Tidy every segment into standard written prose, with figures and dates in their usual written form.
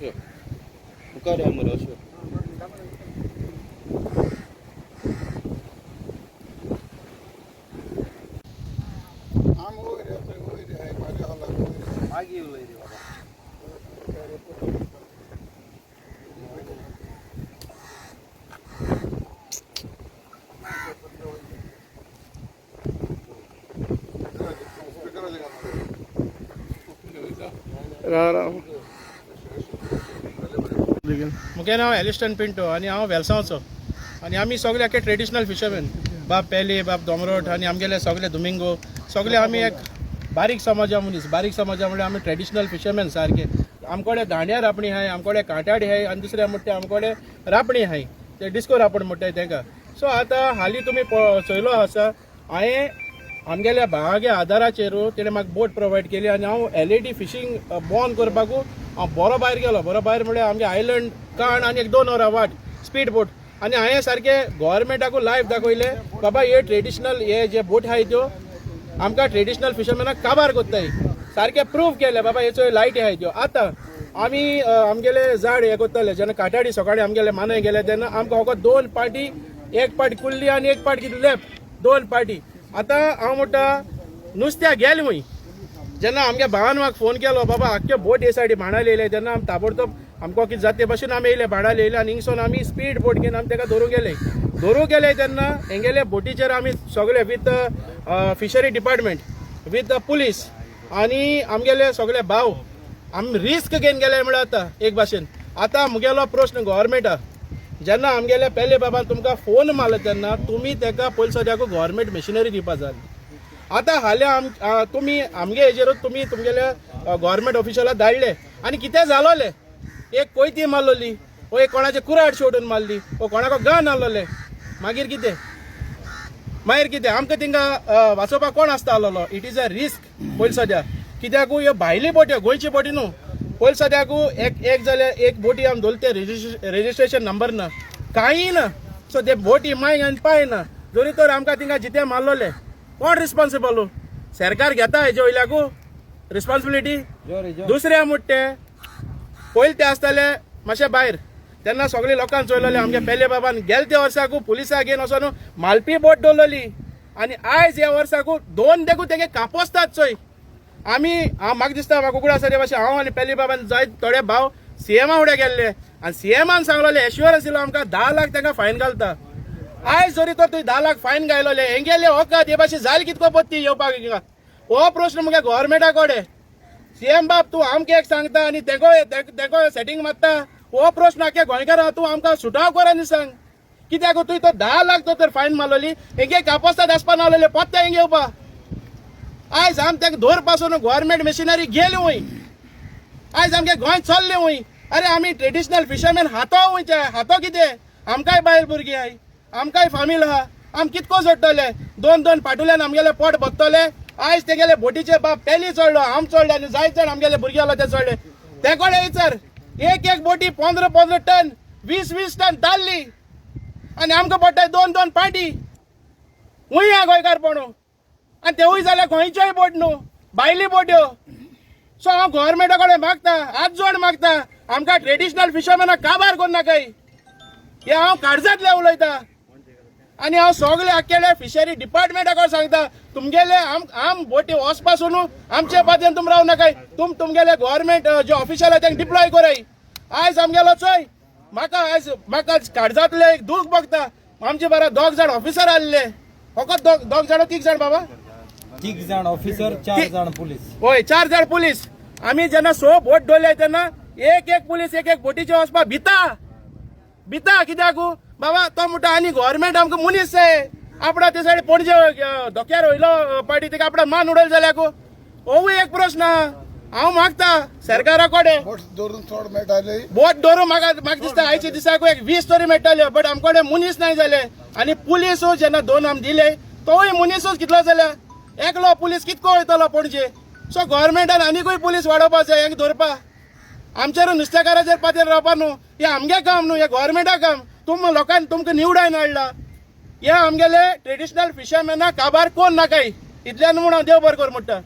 अशें मुखार या मरे अशें मागीर उलय रे बाबा मुगे नांव एलिस्टन पिंटो आनी हांव वेलसांवचो आनी आमी सगळे आख्खे ट्रेडिशनल फिशरमॅन बाब पेले बाब दोमरोट आनी आमगेले सगळे दुमिंगो सगळे आमी एक बारीक समाजा मनीस बारीक समाजा म्हणजे आमी ट्रेडिशनल फिशरमॅन सारखे आमकोडे दांड्या रापणी आहाय आमकोडे काटाडी आहाय आनी दुसरे म्हणटे आमकोडे रापणी आहाय ते डिस्को रापण म्हणटाय तेका सो आतां हालीं तुमी चयलो आसा हांवें आमगेल्या भावागे आदाराचेर तेणें म्हाका बोट प्रोवायड केली आनी हांव LED फिशींग बॉन करपाकू हांव बरो भायर गेलो बरो भायर म्हळ्यार आमगे आयलंड काण आनी एक 2 वरां वाट स्पीड बोट आनी हांवें सारके गोवोरमेंटाकू लायव्ह दाखयले बाबा हे ट्रेडिशनल हे जे बोट आहाय त्यो आमकां ट्रेडिशनल फिशरमॅनाक काबार कोत्ताय सारके प्रूव केले बाबा हेचो लायटी आहाय त्यो आतां आमी आमगेले झाड हे कोत्ताले जेन्ना काटाडी सकाळी आमगेले मानय गेले तेन्ना आमकां फकत 2 पार्टी एक पार्टी कुल्ली आनी एक पार्टी कितें लेफ्ट 2 पार्टी आतां हांव म्हणटा नुस्त्या गेले वय जेन्ना आमगे भावान म्हाका फोन केलो बाबा आख्खे बोट हे सायडी भाणाले येयले तेन्ना आमी ताबडतोब आमकां कितें जाता ते भाशेन आमी येयले भाणाले येयले आनी हिंगसून आमी स्पीड बोट घेवन आमी ताका धरूंक गेले तेन्ना हेंगेले बोटीचेर आमी सगळे with fishery department with police आनी आमगेले सगळे भाव आमी रिस्क घेवन गेले म्हळ्यार आतां एक भाशेन आतां मुगेलो प्रश्न गव्हर्मेंटा जेन्ना आमगेले पेले बाबान तुमकां फोन मारलो तेन्ना तुमी ताका पयलीं सद्याक गव्हर्मेंट मशिनरी दिवपा जाय आतां हाल्या तुमी आमगे हेजेरूच तुमी तुमगेले गव्हर्मेंट ऑफिशलाक धाडले आनी कितें जालोले एक कोयती मारलोली वो एक कोणाचे कुराड सोडून मारली वो कोणाको गन आहलोले मागीर कितें आमकां थिंगा वाचोवपाक कोण आसता आहलोलो इट इज अ रिस्क पयलीं सद्या कित्याकू ह्यो भायली बोटी गोंयची बोटी न्हू पयलीं सद्याकू एक जाल्यार एक बोटी आमी दवरले ते रेजिस्ट्रेशन नंबर ना कांय ना सो ते बोटी माय आनी पाय ना जोरी तर आमकां थिंगा जिते मारलोले कोण रिस्पॉन्सिबल सरकार घेता हेजे वयल्याकू रिस्पॉन्सिबिलिटी दुसरे म्हणटे पयलीं ते आसताले मातशे भायर तेन्ना सगळे लोकांक चोयलोले आमगे पेले बाबान गेले ते वर्साकू पुलिसाक घेवन वचोन मालपी बोट दवरलोली आनी आयज ह्या वर्साकू 2 देखू तेगे कापोसतात चोय आमी म्हाका दिसता म्हाका उगड आसा ते भाशेन हांव आनी पेले बाबान जाय थोडे भाव CMा फुडें गेल्ले आनी CMान सांगलोले एश्युरन्स दिलो आमकां 10 लाख तांकां फायन घालता आयज जरी तर तुवें 10 लाख फायन घायलोले हेंगेले वखद हे भाशेन जालें कितको पत्ती येवपाक हिंगा हो प्रश्न मुगे गव्हर्मेंटा कडेन CM बाब तूं आमकां एक सांगता आनी तेको सेटींग मारता हो प्रश्न आख्या गोंयकारां तूं आमकां सुटाव कर आनी सांग कित्याक तुवें तो 10 लाख तर फायन मारलोली हेंगे कापोस्ताद आसपा नासलेले पत्ते हेंगे येवपा आयज आम ताका धोर पासून गव्हर्मेंट मशिनरी गेली वय आयज आमगे गोंय चल्ले वय अरे आमी ट्रेडिशनल फिशरमॅन हातो वयचे हातो कितें आमकांय बायल भुरगीं आहाय आमकांय फामील आहा आम कितको जोडटले 2 पाटुल्यान आमगेले पोट भरतले आयज तेगेले बोटीचे बाप पेली चडलो आम चडले आनी जायत जाण आमगेले भुरगे आला ते चडले ते कोडे विचार एक बोटी 15 टन 20 टन ताल्ली आनी आमकां पडटाय 2 पाटी हुंय हा गोंयकारपणू आनी तेवूय जाल्यार गोंयच्योय बोट न्हू भायली बोट्यो सो हांव गव्हर्मेंटा कडेन मागता हात जोड मागता आमकां ट्रेडिशनल फिशरमॅनाक काबार कोन्न नाकाय हे हांव काळजांतले उलयता आनी हांव सगळे आख्खेले फिशरी डिपार्टमेंटा कडेन सांगता तुमगेले आम बोटी वचपासून आमचे पातयेन तुम राव नाकाय तुमगेले गव्हर्मेंट जे ऑफिशल आहा तांकां डिप्लॉय कराय आयज आमगेलो चोय म्हाका काळजांतले एक दूख बघता आमचे बारा 2 जाण ऑफिसर आसले फकत 2 जाण 3 जाण बाबा 3 जाण ऑफिसर 4 जाण पुलीस होय 4 जाण पुलीस आमी जेन्ना 100 बोट दवरले तेन्ना एक पुलीस एक बोटीचे वचपाक भिता कित्याकू बाबा तो म्हणटा आनी गव्हर्मेंट आमकां मनीस जाय आपणा ते सायडी पणजे धोक्यार वयलो पाटी तेका आपणा मान उडयलो जाल्यार होवूय एक प्रश्न हांव मागता सरकारा कडेन बोट धरून म्हाका दिसता आयच्या दिसाक एक 20 तरी मेळटल्यो बट आमकडे मनीस नाही जाले आनी पुलीस जेन्ना 2 आम दिले तोय मनीसूच कितलो जाल्या एकलो पुलीस कितको वयतलो पणजे सो गव्हर्मेंटान आनीकूय पुलीस वाडोवपाक जाय हेंका धरपा आमचेर नुस्तेकाराचेर पातेर रावपा न्हू हे आमगे काम न्हू हे गव्हर्मेंटा काम लोकांनी तुमकां निवडायन हाडला हे आमगेले ट्रेडिशनल फिशरमॅनाक काबार कोण नाकाय इतल्यान म्हूण हांव देव बरें कर म्हणटा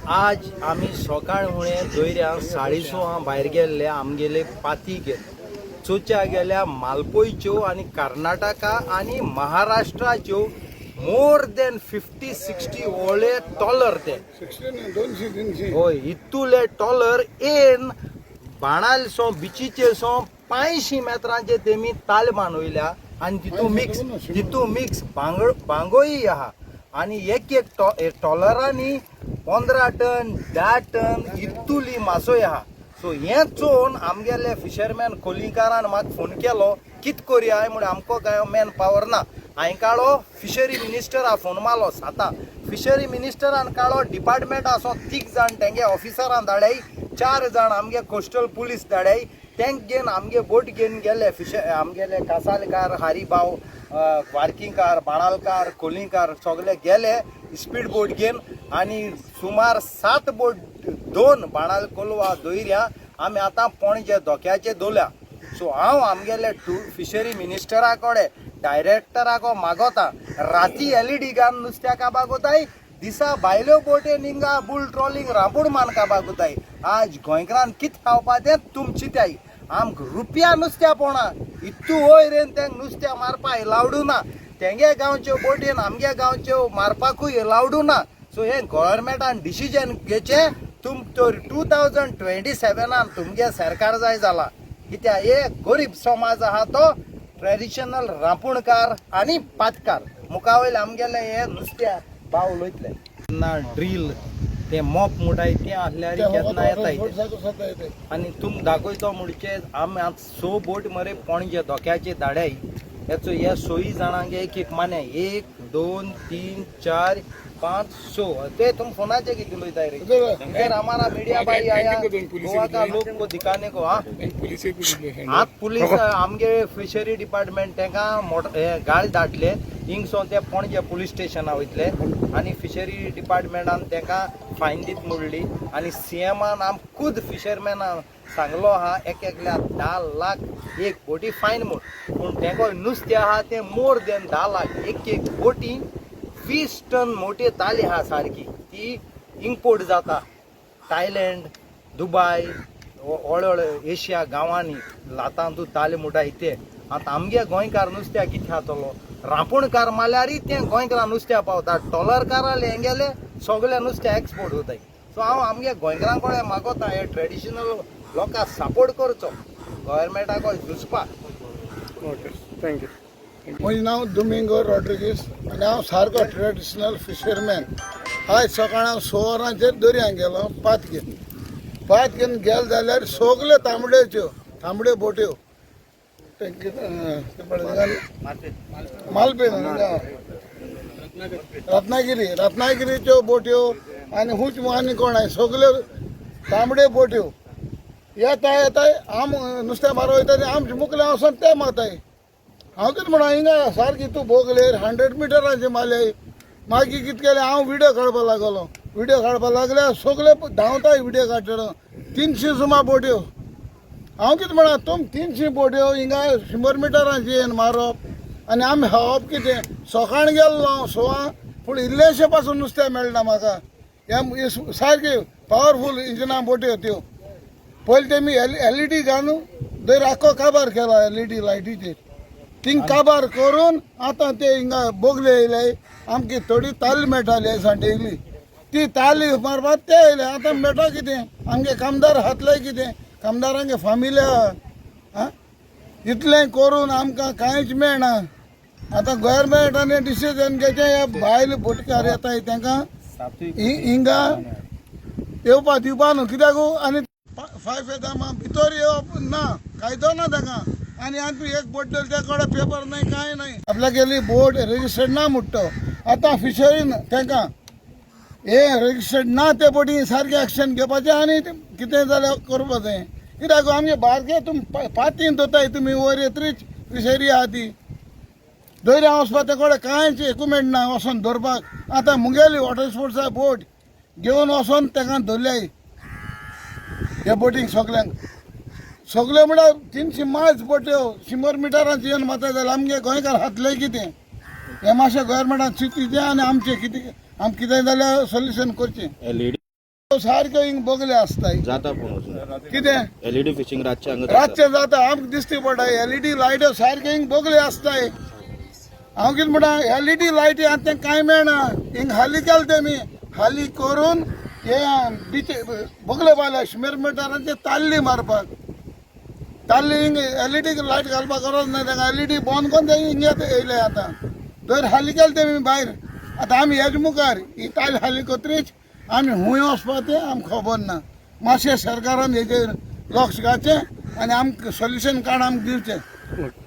आज आम्ही सकाळ फुडें दोयऱ्या 6:30 भायर गेल्ले आमगेले पाती गेले चोच्या गेल्या मालपोयच्यो आणि कर्नाटका आणि महाराष्ट्राच्यो मोर देन 50-60 व्हडले टॉलर ते होय इतुले टॉलर एन बाणाल सो बिचीचे सो 500 मेत्रांचे तेमी ताल बांदवयल्या आणि तितू मिक्स बांगोई आहा आणि एक टॉलरांनी 15 टन 10 टन इतुली मासोय आहा. सो हें चोवन आमगेले फिशरमॅन कोलिकारान म्हाका फोन केलो कित करया म्हणून आमको काय मॅन पावर ना. हांवें काळो फिशरी मिनिस्टरा फोन मारलो साता फिशरी मिनिस्टरान काळो डिपार्टमेंट आसो 3 जाण तेंगे ऑफिसरान धाडय 4 जाण आमगे कोस्टल पुलीस धाडय टँक घेवन आमगे बोट घेवन गेले आमगेले कासालकार हारीबाव वार्किंगकार बाणालकार कोलिंकार सगळे गेले स्पीड बोट घेवन आणि सुमार 7 बोट 2 बाणाल कोलवा दोयऱ्या आमी आतां पणजे धोक्याचे दवरल्या. सो हांव आमगेले फिशरी मिनिस्टरा कडेन डायरेक्टराको मागोता राती LED घालून नुस्त्या काबार कोताय दिसा भायल्यो बोटीन हिंगा बुल ट्रॉलिंग रांपूड मान काबार कोताय. आज गोंयकारान कित खावपा तें तुमची ताई आमकां रुपया नुस्त्या पोणा इतू वयर रेन तेंक नुस्त्या मारपा लावडू ना तेंगे गांवच्यो बोटीन आमगे गांवच्यो मारपाकूय लावडू ना. सो हे गव्हर्मेंटान डिसिजन घेवचें तुम 2027 तुमगे सरकार जाय जाला कित्याक हे गरीब समाज आहा तो ट्रेडिशनल रांपुणकार आणि पातकार मुखावयले आमगेले हे नुस्त्या बाव उलयतले ना ड्रील ते मॉप मुठाय ते आसल्यार केन्ना येताय आनी तुम दाखयतो म्हणचे आमी आतां 6 बोट मरे पणजे धोक्याचे धाडाय हेचो हे 6 जाणांक एक माने 1 2 3 4 5 6 ते तुम फोनाचे किती उलयताय रे फिर हमारा मीडिया भाई आया गोवा का लोग को दिखाने को हाँ आत पुलिस आमगे फिशरी डिपार्टमेंट तेंका गाळ धाडले हिंगसोन ते पणजे पुलीस स्टेशना वयतले आणि फिशरी डिपार्टमेंटान तेंका फायन दीत मोडली आणि CMान आम खुद फिशरमॅनान सांगलो आहा एकल्या 10 लाख एक बोटी फायन म्हूण पूण तेंको नुस्तें आहा ते मोर देन 10 लाख एक बोटी 20 टन मोठी ताली आहा सारकी ती इम्पोर्ट जाता थायलंड दुबय व्हड एशिया गांवांनी लातांतू ताले मुठाय ते आतां आमगे गोंयकार नुस्त्या कितें खातलो रांपुणकार माल्यारी ते गोंयकारां नुस्त्या पावता टॉलरकाराले हेंगेले सगळे नुस्त्या एक्सपोर्ट वताय. सो हांव आमगे गोंयकारां कडेन मागोता हे ट्रेडिशनल लोकांक सपोर्ट करचो गव्हर्मेंटाक झुजपाक. थँक्यू. म्हजें नांव दोमिंगो रॉड्रिगीस आनी हांव सारको ट्रेडिशनल फिशरमॅन. आयज सकाळ हांव 6 वरांचेर दर्यांत गेलो पात घेवन गेल जाल्यार सगल्यो तांबड्यो बोट्यो मालपेन रत्नागिरीच्यो बोट्यो आनी हुंच आनी कोण आय सगल्यो तांबड्यो बोट्यो येताय आम नुस्तें मारो वयता ते आमचे मुखले वचोन ते मारताय. हांव कितें म्हणून हिंगा सारकी तूं बोगलेर 100 मिटरांचे मारले मागीर कितें केलें हांव व्हिडिओ काडपाक लागलो लागल्यार सगळे धांवताय व्हिडिओ काडटलो 300 सुमार बोट्यो. हांव कितें म्हणा तुम 300 बोट्यो हिंगा 100 मिटरांची येवन मारप आनी आमी खावप कितें. सकाळ गेल्लो हांव 6 पूण इल्लेशे पासून नुस्तें मेळना म्हाका. हे सारकी पावरफूल इंजिनां बोट्यो त्यो पयलीं तेमी LED घालून दर आख्खो काबार केलो LED लायटीचेर थिंग काबार करून आतां ते हिंगा बोगले येयले आमगे थोडी ताली मेळटाली एसा डेली ती ताली मारपाक ते येयले आतां मेळटा कितें आमगे कामदार हातले कितें कामदारांगे फामिली आहा इतलें करून आमकां कांयच मेळना. आतां गव्हर्मेंटान डिसिजन घेवचें हे भायल बोटकार येताय तांकां हिंगा येवपा दिवपा न्हू कित्याक आनी 5 फेदामा भितर येवप ना कायदो ना तांकां आनी आमी एक बोट धरता त्या कडेन पेपर नाही कांय नाही आपल्या गेली बोट रेजिस्टर्ड ना म्हणटो. आतां फिशरीन तांकां हे रेजिस्टर्ड ना ते बोटी सारकें एक्शन घेवपाचें आनी कितें जाल्यार करपाचें कित्याक आमगे बारके तुम पातीन दोताय तुमी वयर येतरीच फिशरी आहा ती दर्या वचपाक ते कडेन कांयच इक्विपमेंट ना वचोन धरपाक. आतां मुगेली वॉटर स्पोर्ट्सा बोट घेवन वचोन तांकां धरल्याय हे बोटींक सगळे म्हळ्यार 300 मायल्स बोट्यो 100 मिटरांची येवन मारता जाल्यार आमगे गोंयकार हातले कितें हे मातशें गव्हर्मेंटान चिंतचें आनी आमचें कितें आम कितें जाल्यार सोल्युशन करचें. सारक्यो हिंग बोगले असताय जाता पूण वचून कितें एलईडी फिशिंग रातचे हांगा रातचे जाता आमकां दिसती पडटा एलईडी लायट्यो सारके हिंग बोगले असताय हांव कितें म्हणटा एलईडी लायटी आतां तें कांय मेळना हिंग हाली केले तेमी हाली करून हे बिचे बोगले बायले 100 मिटरांचे ताल्ली मारपाक ताल्ली हिंग एलईडी लायट घालपाक गरज ना ताका एलईडी बंद करून ते हिंग येयले आतां दर हाली केले तेमी भायर आतां आमी हेज मुखार ही ताल हाली कोत्रीच आमी खूंय वचपा तें आमकां खबर ना मातशें सरकारान हेजेर लक्ष घालचें आनी आमकां सोल्युशन काड आमकां दिवचें